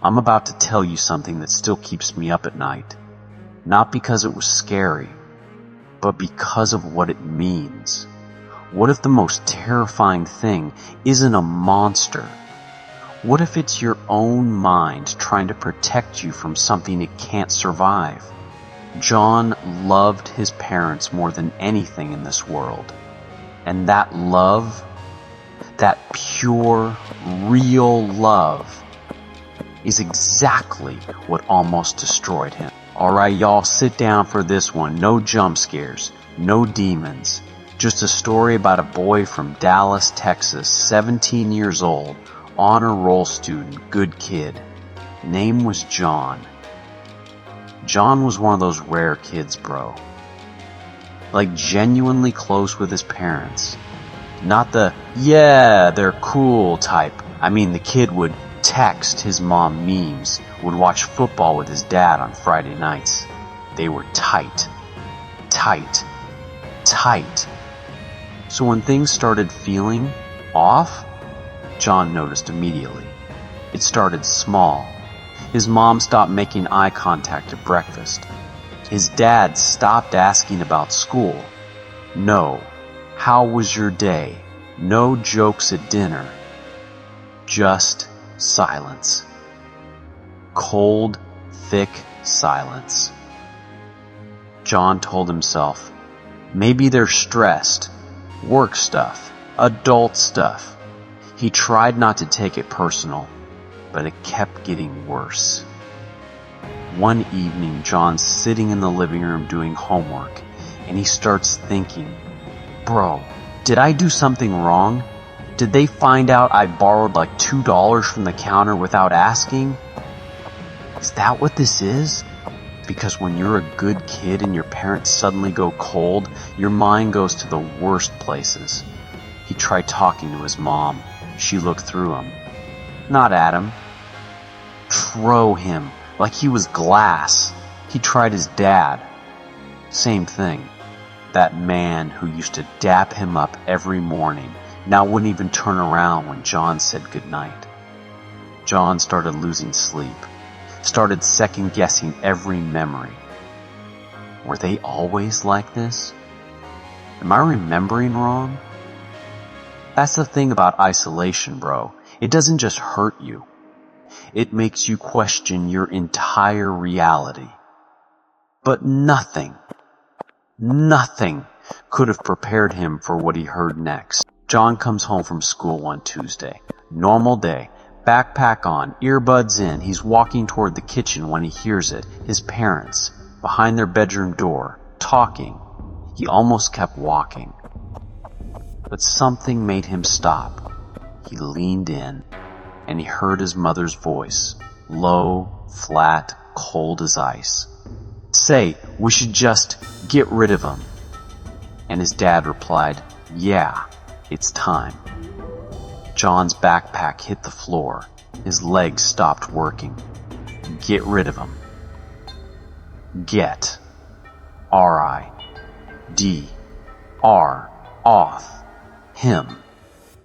I'm about to tell you something that still keeps me up at night. Not because it was scary, but because of what it means. What if the most terrifying thing isn't a monster? What if it's your own mind trying to protect you from something it can't survive? John loved his parents more than anything in this world. And that love, that pure, real love, is exactly what almost destroyed him. Alright, y'all, sit down for this one. No jump scares, no demons. Just a story about a boy from Dallas, Texas, 17 years old, honor roll student, good kid. Name was John. John was one of those rare kids, bro. Like genuinely close with his parents. Not the, yeah, they're cool type. I mean, the kid would text his mom memes, would watch football with his dad on Friday nights. They were tight. Tight. Tight. So when things started feeling off, John noticed immediately. It started small. His mom stopped making eye contact at breakfast. His dad stopped asking about school. No, how was your day? No jokes at dinner. Just silence. Cold, thick silence. John told himself, maybe they're stressed. Work stuff. Adult stuff. He tried not to take it personal, but it kept getting worse. One evening, John's sitting in the living room doing homework, and he starts thinking, bro, did I do something wrong? Did they find out I borrowed like $2 from the counter without asking? Is that what this is? Because when you're a good kid and your parents suddenly go cold, your mind goes to the worst places. He tried talking to his mom. She looked through him. Not at him. Throw him like he was glass. He tried his dad. Same thing. That man who used to dap him up every morning now wouldn't even turn around when John said goodnight. John started losing sleep. Started second-guessing every memory. Were they always like this? Am I remembering wrong? That's the thing about isolation, bro. It doesn't just hurt you. It makes you question your entire reality. But nothing could have prepared him for what he heard next. John comes home from school one Tuesday. Normal day. Backpack on, earbuds in. He's walking toward the kitchen when he hears it. His parents, behind their bedroom door, talking. He almost kept walking. But something made him stop. He leaned in, and he heard his mother's voice, low, flat, cold as ice. Say, we should just get rid of him. And his dad replied, yeah, it's time. John's backpack hit the floor. His legs stopped working. Get rid of him. Get. R-I-D-R. Off. Him.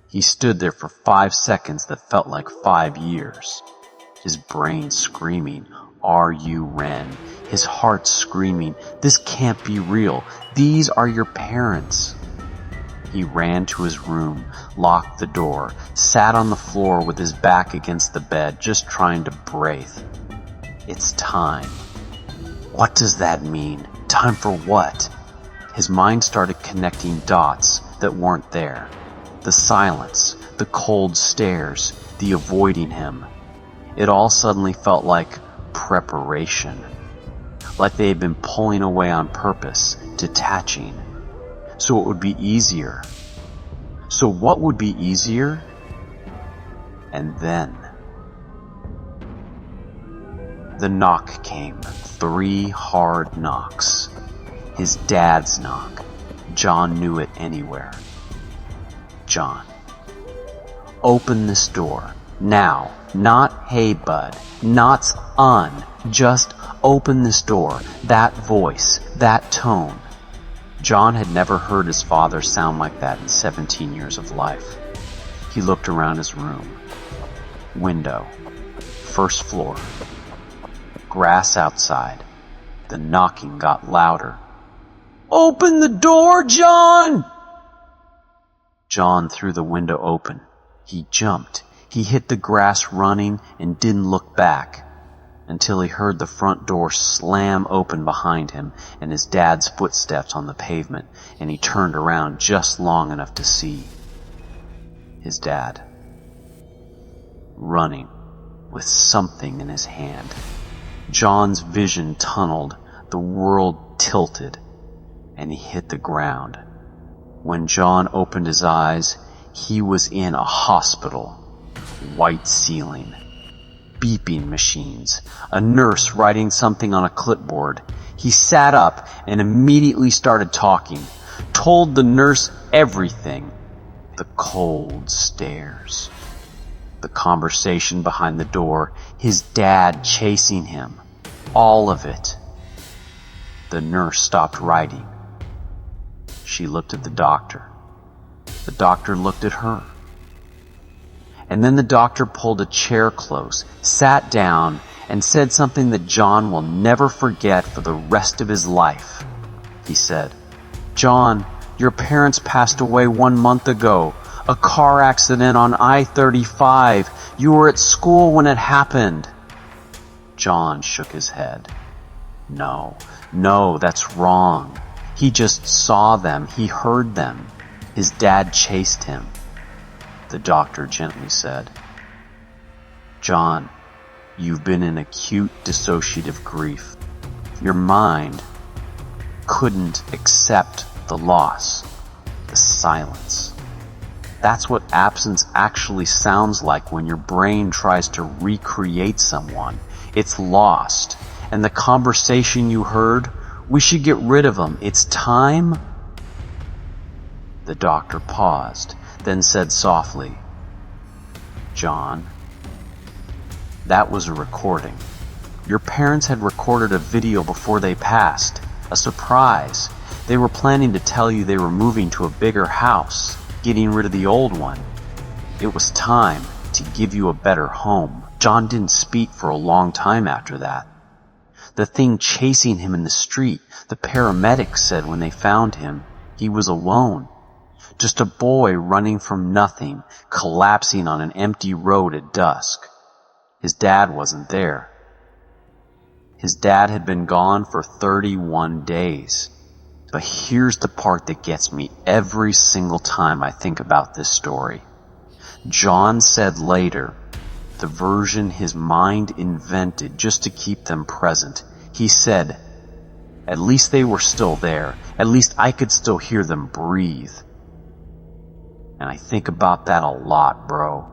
He stood there for 5 seconds that felt like 5 years. His brain screaming, are you Ren? His heart screaming, this can't be real. These are your parents. He ran to his room, locked the door, sat on the floor with his back against the bed, just trying to breathe. It's time. What does that mean? Time for what? His mind started connecting dots that weren't there. The silence, the cold stares, the avoiding him. It all suddenly felt like preparation. Like they had been pulling away on purpose, detaching. So it would be easier. So what would be easier? And then the knock came. 3 hard knocks. His dad's knock. John knew it anywhere. John. Open this door. Now. Not hey bud. Not just open this door. That voice. That tone. John had never heard his father sound like that in 17 years of life. He looked around his room. Window. first floor. Grass outside. The knocking got louder. "Open the door, John!" John threw the window open. He jumped. He hit the grass running and didn't look back until he heard the front door slam open behind him and his dad's footsteps on the pavement, and he turned around just long enough to see his dad running with something in his hand. John's vision tunneled, the world tilted, and he hit the ground. When John opened his eyes, he was in a hospital. White ceiling, beeping machines, a nurse writing something on a clipboard. He sat up and immediately started talking, told the nurse everything. The cold stares, the conversation behind the door, his dad chasing him, all of it. The nurse stopped writing. She looked at the doctor. The doctor looked at her. And then the doctor pulled a chair close, sat down, and said something that John will never forget for the rest of his life. He said, "John, your parents passed away 1 month ago. A car accident on I-35. You were at school when it happened." John shook his head. No, that's wrong. He just saw them. He heard them. His dad chased him. The doctor gently said, "John, you've been in acute dissociative grief. Your mind couldn't accept the loss, the silence. That's what absence actually sounds like when your brain tries to recreate someone. It's lost. And the conversation you heard, we should get rid of them. It's time." The doctor paused, then said softly, "John, that was a recording. Your parents had recorded a video before they passed, a surprise. They were planning to tell you they were moving to a bigger house, getting rid of the old one. It was time to give you a better home." John didn't speak for a long time after that. The thing chasing him in the street, the paramedics said when they found him, he was alone. Just a boy running from nothing, collapsing on an empty road at dusk. His dad wasn't there. His dad had been gone for 31 days. But here's the part that gets me every single time I think about this story. John said later, the version his mind invented just to keep them present, he said, "At least they were still there. At least I could still hear them breathe." And I think about that a lot, bro.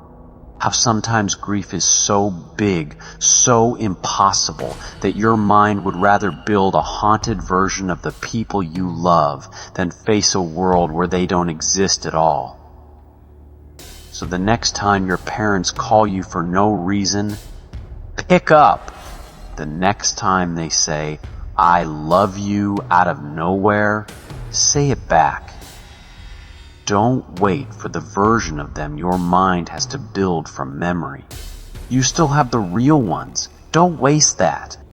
How sometimes grief is so big, so impossible, that your mind would rather build a haunted version of the people you love than face a world where they don't exist at all. So the next time your parents call you for no reason, pick up. The next time they say, "I love you," out of nowhere, say it back. Don't wait for the version of them your mind has to build from memory. You still have the real ones. Don't waste that.